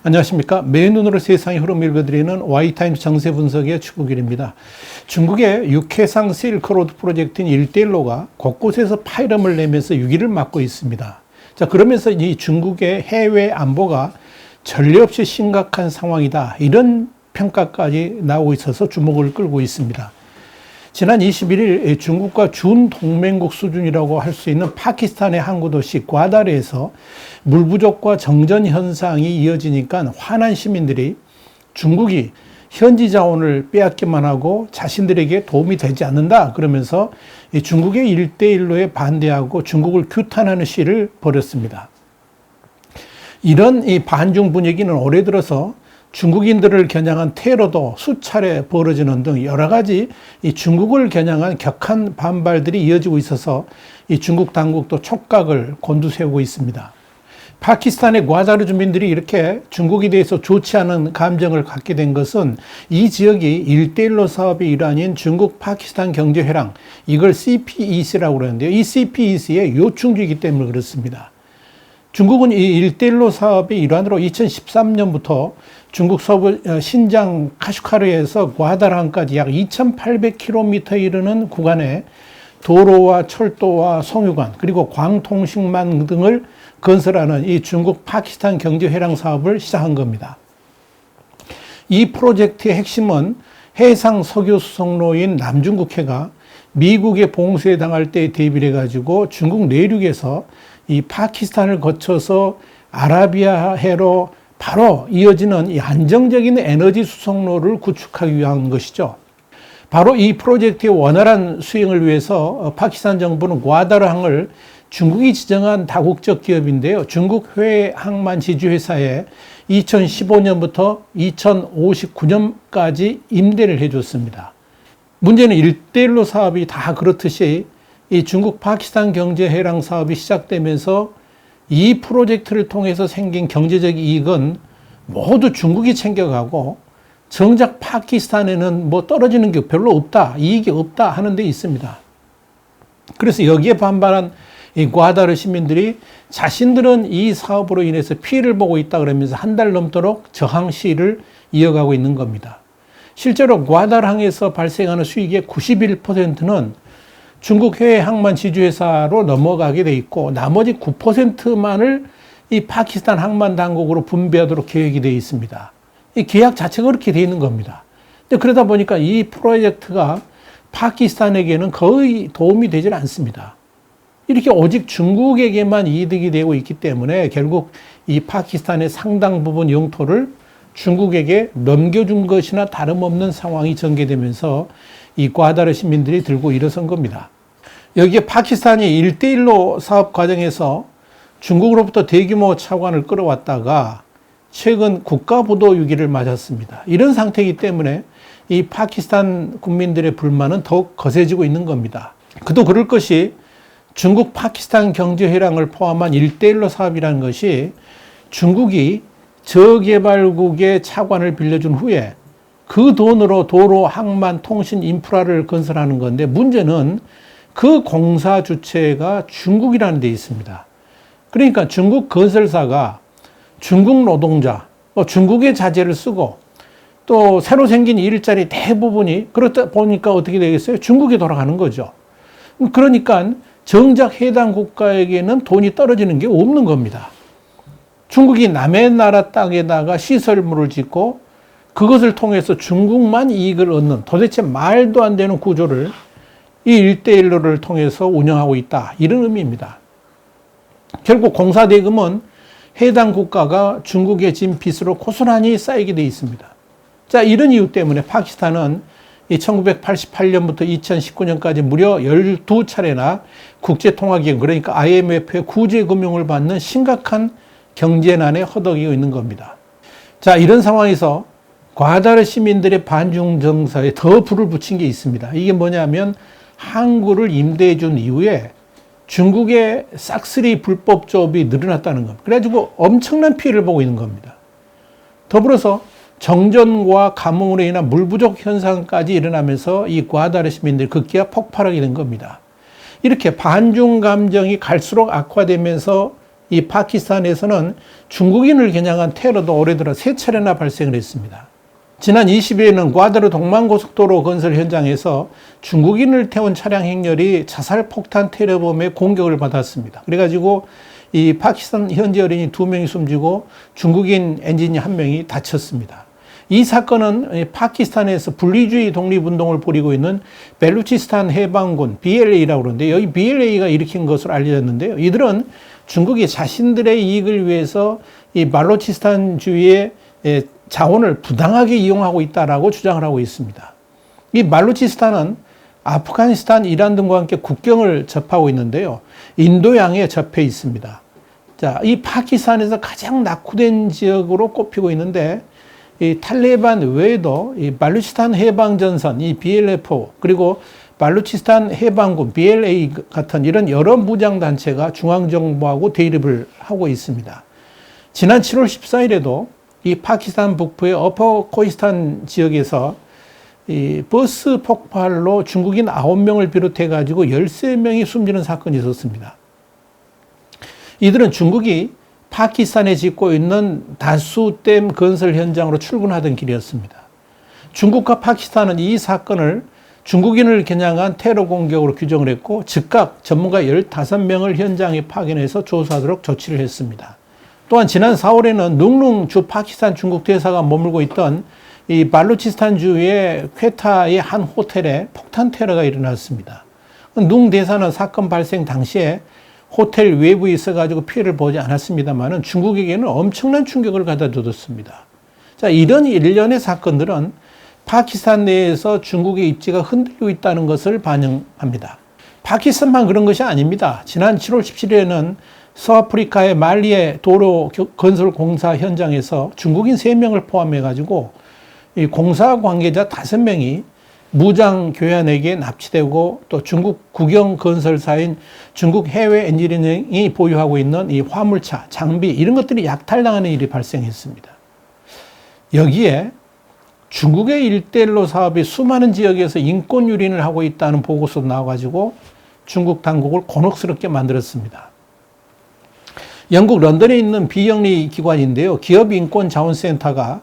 안녕하십니까. 맨눈으로 세상의 흐름을 읽어드리는 Y타임스 정세 분석의 추구길입니다. 중국의 육해상 실크로드 프로젝트인 1대1로가 곳곳에서 파열음을 내면서 위기를 맞고 있습니다. 자, 그러면서 이 중국의 해외 안보가 전례 없이 심각한 상황이다, 이런 평가까지 나오고 있어서 주목을 끌고 있습니다. 지난 21일 중국과 준동맹국 수준이라고 할 수 있는 파키스탄의 항구 도시 과다르에서 물 부족과 정전 현상이 이어지니까 화난 시민들이 중국이 현지 자원을 빼앗기만 하고 자신들에게 도움이 되지 않는다, 그러면서 중국의 1대1로에 반대하고 중국을 규탄하는 시위를 벌였습니다. 이런 이 반중 분위기는 올해 들어서 중국인들을 겨냥한 테러도 수차례 벌어지는 등 여러 가지 이 중국을 겨냥한 격한 반발들이 이어지고 있어서 이 중국 당국도 촉각을 곤두세우고 있습니다. 파키스탄의 과다르 주민들이 이렇게 중국에 대해서 좋지 않은 감정을 갖게 된 것은 이 지역이 1대1로 사업의 일환인 중국 파키스탄 경제회랑, 이걸 CPEC라고 그러는데요. 이 CPEC의 요충지이기 때문에 그렇습니다. 중국은 이 1대1로 사업의 일환으로 2013년부터 중국 서부 신장 카슈카르에서 과다르항까지 약 2,800km에 이르는 구간에 도로와 철도와 송유관 그리고 광통식망 등을 건설하는 이 중국 파키스탄 경제회랑 사업을 시작한 겁니다. 이 프로젝트의 핵심은 해상 석유 수송로인 남중국해가 미국의 봉쇄에 당할 때 대비를 해가지고 중국 내륙에서 이 파키스탄을 거쳐서 아라비아해로 바로 이어지는 이 안정적인 에너지 수송로를 구축하기 위한 것이죠. 바로 이 프로젝트의 원활한 수행을 위해서 파키스탄 정부는 과다르항을 중국이 지정한 다국적 기업인데요. 중국 해외항만 지주회사에 2015년부터 2059년까지 임대를 해줬습니다. 문제는 1대1로 사업이 다 그렇듯이 이 중국 파키스탄 경제회랑 사업이 시작되면서 이 프로젝트를 통해서 생긴 경제적 이익은 모두 중국이 챙겨가고 정작 파키스탄에는 뭐 떨어지는 게 별로 없다, 이익이 없다 하는 데 있습니다. 그래서 여기에 반발한 이 과다르 시민들이 자신들은 이 사업으로 인해서 피해를 보고 있다 그러면서 한 달 넘도록 저항 시위를 이어가고 있는 겁니다. 실제로 과다르항에서 발생하는 수익의 91%는 중국 해외 항만 지주회사로 넘어가게 돼 있고 나머지 9%만을 이 파키스탄 항만 당국으로 분배하도록 계획이 되어 있습니다. 이 계약 자체가 그렇게 되어 있는 겁니다. 근데 그러다 보니까 이 프로젝트가 파키스탄에게는 거의 도움이 되질 않습니다. 이렇게 오직 중국에게만 이득이 되고 있기 때문에 결국 이 파키스탄의 상당 부분 영토를 중국에게 넘겨준 것이나 다름없는 상황이 전개되면서 이 과다르 시민들이 들고 일어선 겁니다. 여기에 파키스탄이 1대1로 사업 과정에서 중국으로부터 대규모 차관을 끌어왔다가 최근 국가부도 위기를 맞았습니다. 이런 상태이기 때문에 이 파키스탄 국민들의 불만은 더욱 거세지고 있는 겁니다. 그도 그럴 것이 중국 파키스탄 경제회랑을 포함한 1대1로 사업이라는 것이 중국이 저개발국의 차관을 빌려준 후에 그 돈으로 도로, 항만, 통신, 인프라를 건설하는 건데 문제는 그 공사 주체가 중국이라는 데 있습니다. 그러니까 중국 건설사가 중국 노동자, 중국의 자재를 쓰고 또 새로 생긴 일자리 대부분이 그렇다 보니까 어떻게 되겠어요? 중국에 돌아가는 거죠. 그러니까 정작 해당 국가에게는 돈이 떨어지는 게 없는 겁니다. 중국이 남의 나라 땅에다가 시설물을 짓고 그것을 통해서 중국만 이익을 얻는 도대체 말도 안 되는 구조를 이 1대1로를 통해서 운영하고 있다, 이런 의미입니다. 결국 공사 대금은 해당 국가가 중국에 진 빚으로 고스란히 쌓이게 되어 있습니다. 자, 이런 이유 때문에 파키스탄은 1988년부터 2019년까지 무려 12차례나 국제통화기금, 그러니까 IMF의 구제금융을 받는 심각한 경제난에 허덕이고 있는 겁니다. 자, 이런 상황에서 과다르 시민들의 반중 정서에 더 불을 붙인 게 있습니다. 이게 뭐냐면 항구를 임대해 준 이후에 중국의 싹쓸이 불법 조업이 늘어났다는 겁니다. 그래가지고 엄청난 피해를 보고 있는 겁니다. 더불어서 정전과 가뭄으로 인한 물 부족 현상까지 일어나면서 이 과다르 시민들이 급기야 폭발하게 된 겁니다. 이렇게 반중 감정이 갈수록 악화되면서 이 파키스탄에서는 중국인을 겨냥한 테러도 올해 들어 3차례나 발생을 했습니다. 지난 20일에는 과다르 동만고속도로 건설 현장에서 중국인을 태운 차량 행렬이 자살 폭탄 테러범의 공격을 받았습니다. 그래가지고 이 파키스탄 현지 어린이 2명이 숨지고 중국인 엔지니어 1명이 다쳤습니다. 이 사건은 파키스탄에서 분리주의 독립운동을 벌이고 있는 벨루치스탄 해방군 BLA라고 그러는데 여기 BLA가 일으킨 것으로 알려졌는데요. 이들은 중국이 자신들의 이익을 위해서 이 발로치스탄주의 자원을 부당하게 이용하고 있다라고 주장을 하고 있습니다. 이 발로치스탄은 아프가니스탄, 이란 등과 함께 국경을 접하고 있는데요. 인도양에 접해 있습니다. 자, 이 파키스탄에서 가장 낙후된 지역으로 꼽히고 있는데 이 탈레반 외에도 이 발루치스탄 해방전선, 이 BLF, 그리고 발루치스탄 해방군, BLA 같은 이런 여러 무장단체가 중앙정부하고 대립을 하고 있습니다. 지난 7월 14일에도 이 파키스탄 북부의 어퍼 코이스탄 지역에서 이 버스 폭발로 중국인 9명을 비롯해 가지고 13명이 숨지는 사건이 있었습니다. 이들은 중국이 파키스탄에 짓고 있는 다수댐 건설 현장으로 출근하던 길이었습니다. 중국과 파키스탄은 이 사건을 중국인을 겨냥한 테러 공격으로 규정을 했고 즉각 전문가 15명을 현장에 파견해서 조사하도록 조치를 했습니다. 또한 지난 4월에는 눅룽 주 파키스탄 중국 대사가 머물고 있던 이 발루치스탄주의 퀘타의 한 호텔에 폭탄 테러가 일어났습니다. 눅 대사는 사건 발생 당시에 호텔 외부에 있어가지고 피해를 보지 않았습니다만 중국에게는 엄청난 충격을 가져다 줬습니다. 자, 이런 일련의 사건들은 파키스탄 내에서 중국의 입지가 흔들리고 있다는 것을 반영합니다. 파키스탄만 그런 것이 아닙니다. 지난 7월 17일에는 서아프리카의 말리의 도로 건설 공사 현장에서 중국인 3명을 포함해가지고 이 공사 관계자 5명이 무장 교환에게 납치되고 또 중국 국영 건설사인 중국 해외 엔지니어링이 보유하고 있는 이 화물차, 장비 이런 것들이 약탈당하는 일이 발생했습니다. 여기에 중국의 일대일로 사업이 수많은 지역에서 인권 유린을 하고 있다는 보고서도 나와가지고 중국 당국을 곤혹스럽게 만들었습니다. 영국 런던에 있는 비영리 기관인데요. 기업인권자원센터가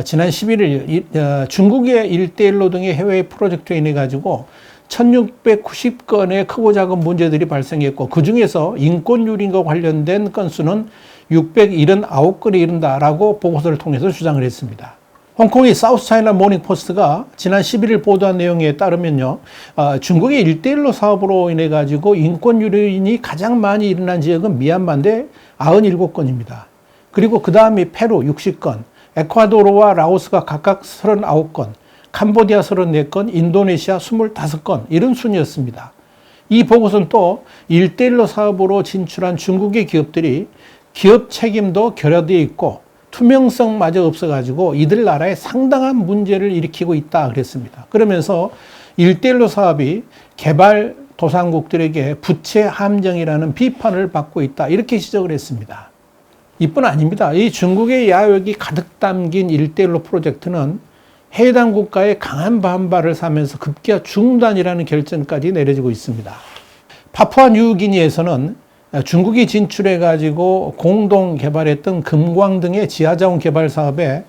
지난 11일 중국의 일대일로 등의 해외 프로젝트에 인해 가지고 1690건의 크고 작은 문제들이 발생했고 그중에서 인권유린과 관련된 건수는 679건에 이른다라고 보고서를 통해서 주장을 했습니다. 홍콩의 사우스차이나 모닝포스트가 지난 11일 보도한 내용에 따르면요. 중국의 일대일로 사업으로 인해 가지고 인권유린이 가장 많이 일어난 지역은 미얀마인데 97건입니다. 그리고 그 다음이 페루 60건, 에콰도르와 라오스가 각각 39건, 캄보디아 34건, 인도네시아 25건 이런 순이었습니다. 이 보고서는 또 일대일로 사업으로 진출한 중국의 기업들이 기업 책임도 결여되어 있고 투명성마저 없어가지고 이들 나라에 상당한 문제를 일으키고 있다 그랬습니다. 그러면서 일대일로 사업이 개발도상국들에게 부채 함정이라는 비판을 받고 있다 이렇게 지적을 했습니다. 이뿐 아닙니다. 이 중국의 야욕이 가득 담긴 일대일로 프로젝트는 해당 국가의 강한 반발을 사면서 급기야 중단이라는 결정까지 내려지고 있습니다. 파푸아 뉴기니에서는 중국이 진출해가지고 공동 개발했던 금광 등의 지하자원 개발 사업에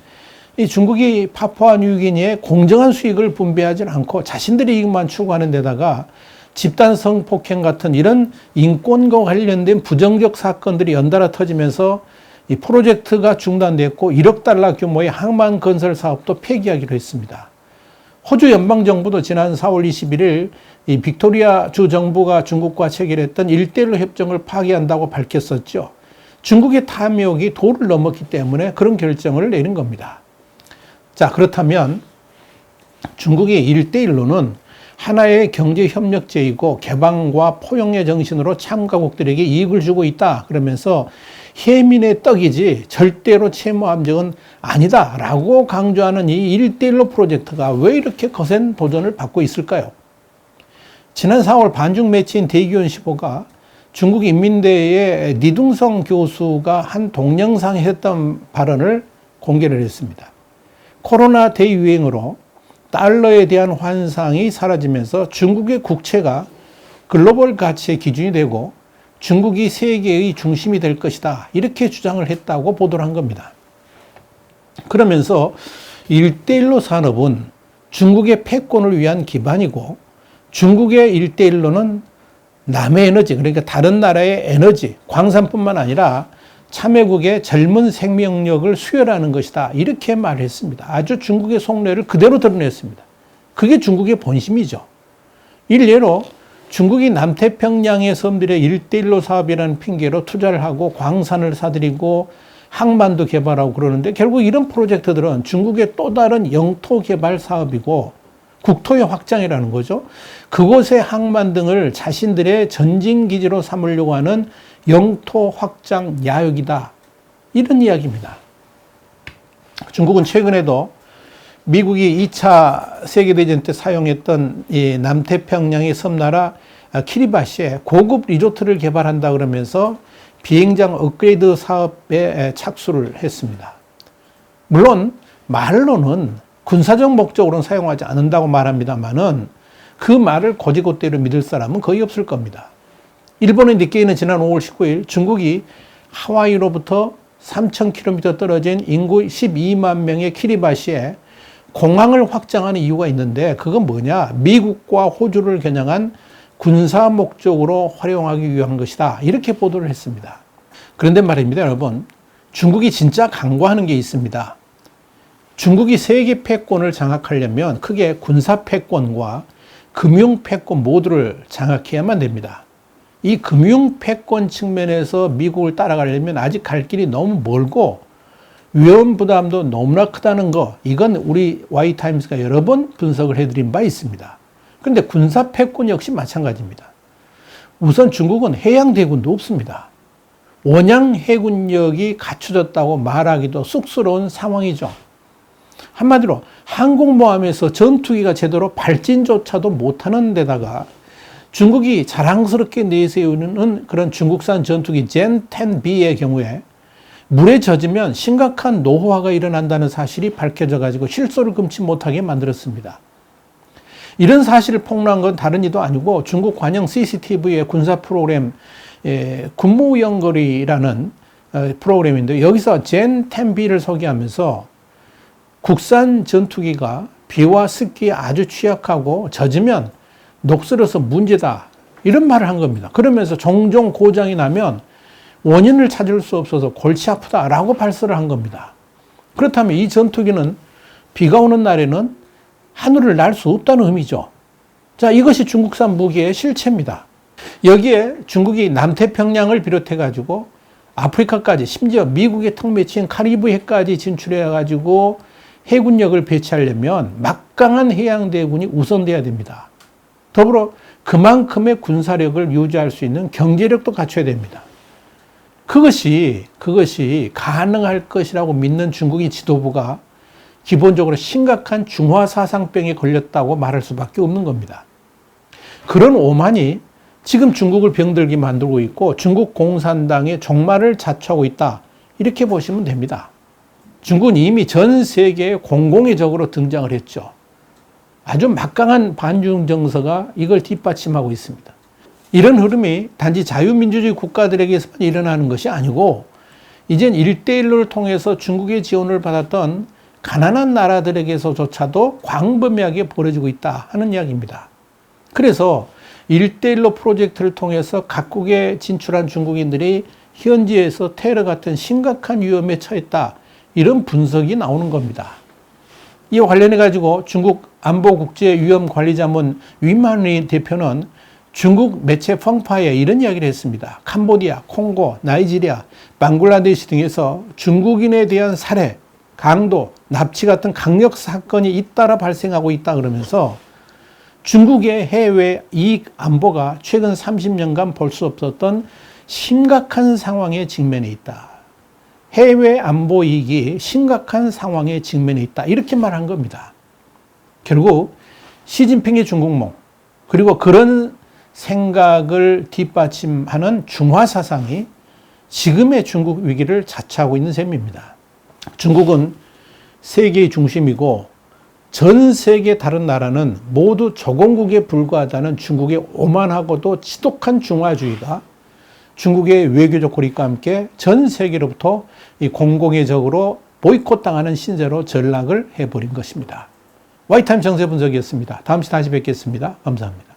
이 중국이 파푸아 뉴기니에 공정한 수익을 분배하지 않고 자신들의 이익만 추구하는 데다가 집단 성폭행 같은 이런 인권과 관련된 부정적 사건들이 연달아 터지면서 이 프로젝트가 중단됐고 1억 달러 규모의 항만 건설 사업도 폐기하기로 했습니다. 호주 연방정부도 지난 4월 21일 이 빅토리아 주 정부가 중국과 체결했던 일대일로 협정을 파기한다고 밝혔었죠. 중국의 탐욕이 도를 넘었기 때문에 그런 결정을 내린 겁니다. 자, 그렇다면 중국의 일대일로는 하나의 경제협력제이고 개방과 포용의 정신으로 참가국들에게 이익을 주고 있다. 그러면서 해민의 떡이지 절대로 채무 함정은 아니다라고 강조하는 이 일대일로 프로젝트가 왜 이렇게 거센 도전을 받고 있을까요? 지난 4월 반중 매체인 대기원15가 중국 인민대의 니둥성 교수가 한 동영상에 했던 발언을 공개를 했습니다. 코로나 대유행으로 달러에 대한 환상이 사라지면서 중국의 국채가 글로벌 가치의 기준이 되고 중국이 세계의 중심이 될 것이다. 이렇게 주장을 했다고 보도를 한 겁니다. 그러면서 1대1로 산업은 중국의 패권을 위한 기반이고 중국의 1대1로는 남의 에너지, 그러니까 다른 나라의 에너지, 광산뿐만 아니라 참여국의 젊은 생명력을 수혈하는 것이다. 이렇게 말했습니다. 아주 중국의 속내를 그대로 드러냈습니다. 그게 중국의 본심이죠. 일례로 중국이 남태평양의 섬들의 1대1로 사업이라는 핑계로 투자를 하고 광산을 사들이고 항만도 개발하고 그러는데 결국 이런 프로젝트들은 중국의 또 다른 영토 개발 사업이고 국토의 확장이라는 거죠. 그곳의 항만 등을 자신들의 전진기지로 삼으려고 하는 영토 확장 야욕이다. 이런 이야기입니다. 중국은 최근에도 미국이 2차 세계대전 때 사용했던 이 남태평양의 섬나라 키리바시에 고급 리조트를 개발한다 그러면서 비행장 업그레이드 사업에 착수를 했습니다. 물론 말로는 군사적 목적으로는 사용하지 않는다고 말합니다만은 그 말을 곧이곧대로 믿을 사람은 거의 없을 겁니다. 일본의 니케이는 지난 5월 19일 중국이 하와이로부터 3,000km 떨어진 인구 12만 명의 키리바시에 공항을 확장하는 이유가 있는데 그건 뭐냐? 미국과 호주를 겨냥한 군사 목적으로 활용하기 위한 것이다. 이렇게 보도를 했습니다. 그런데 말입니다, 여러분. 중국이 진짜 강구하는 게 있습니다. 중국이 세계 패권을 장악하려면 크게 군사 패권과 금융 패권 모두를 장악해야만 됩니다. 이 금융 패권 측면에서 미국을 따라가려면 아직 갈 길이 너무 멀고 위험 부담도 너무나 크다는 거, 이건 우리 Y타임스가 여러 번 분석을 해드린 바 있습니다. 그런데 군사 패권 역시 마찬가지입니다. 우선 중국은 해양대군도 없습니다. 원양 해군력이 갖춰졌다고 말하기도 쑥스러운 상황이죠. 한마디로 항공모함에서 전투기가 제대로 발진조차도 못하는 데다가 중국이 자랑스럽게 내세우는 그런 중국산 전투기 젠-10B의 경우에 물에 젖으면 심각한 노후화가 일어난다는 사실이 밝혀져 가지고 실소를 금치 못하게 만들었습니다. 이런 사실을 폭로한 건 다른 이도 아니고 중국 관영 CCTV의 군사 프로그램 군무연거리라는 프로그램인데 여기서 젠-10B를 소개하면서 국산 전투기가 비와 습기에 아주 취약하고 젖으면 녹슬어서 문제다. 이런 말을 한 겁니다. 그러면서 종종 고장이 나면 원인을 찾을 수 없어서 골치 아프다라고 발설을 한 겁니다. 그렇다면 이 전투기는 비가 오는 날에는 하늘을 날 수 없다는 의미죠. 자, 이것이 중국산 무기의 실체입니다. 여기에 중국이 남태평양을 비롯해 가지고 아프리카까지 심지어 미국의 턱 밑인 카리브해까지 진출해 가지고 해군력을 배치하려면 막강한 해양대군이 우선돼야 됩니다. 더불어 그만큼의 군사력을 유지할 수 있는 경제력도 갖춰야 됩니다. 그것이 가능할 것이라고 믿는 중국의 지도부가 기본적으로 심각한 중화사상병에 걸렸다고 말할 수밖에 없는 겁니다. 그런 오만이 지금 중국을 병들게 만들고 있고 중국 공산당의 종말을 자초하고 있다. 이렇게 보시면 됩니다. 중국은 이미 전 세계의 공공의 적으로 등장을 했죠. 아주 막강한 반중 정서가 이걸 뒷받침하고 있습니다. 이런 흐름이 단지 자유민주주의 국가들에게서만 일어나는 것이 아니고 이젠 1대1을 통해서 중국의 지원을 받았던 가난한 나라들에게서조차도 광범위하게 벌어지고 있다 하는 이야기입니다. 그래서 1대1로 프로젝트를 통해서 각국에 진출한 중국인들이 현지에서 테러 같은 심각한 위험에 처했다. 이런 분석이 나오는 겁니다. 이와 관련해 가지고 중국 안보국제위험관리자문 위만리 대표는 중국 매체 펑파에 이런 이야기를 했습니다. 캄보디아, 콩고, 나이지리아, 방글라데시 등에서 중국인에 대한 살해, 강도, 납치 같은 강력 사건이 잇따라 발생하고 있다 그러면서 중국의 해외 이익 안보가 최근 30년간 볼 수 없었던 심각한 상황에 직면해 있다. 해외 안보 이익이 심각한 상황에 직면해 있다. 이렇게 말한 겁니다. 결국 시진핑의 중국몽 그리고 그런 생각을 뒷받침하는 중화 사상이 지금의 중국 위기를 자초하고 있는 셈입니다. 중국은 세계의 중심이고 전 세계 다른 나라는 모두 조공국에 불과하다는 중국의 오만하고도 지독한 중화주의가 중국의 외교적 고립과 함께 전 세계로부터 이 공공의 적으로 보이콧당하는 신세로 전락을 해버린 것입니다. 와이타임 정세 분석이었습니다. 다음 시간에 다시 뵙겠습니다. 감사합니다.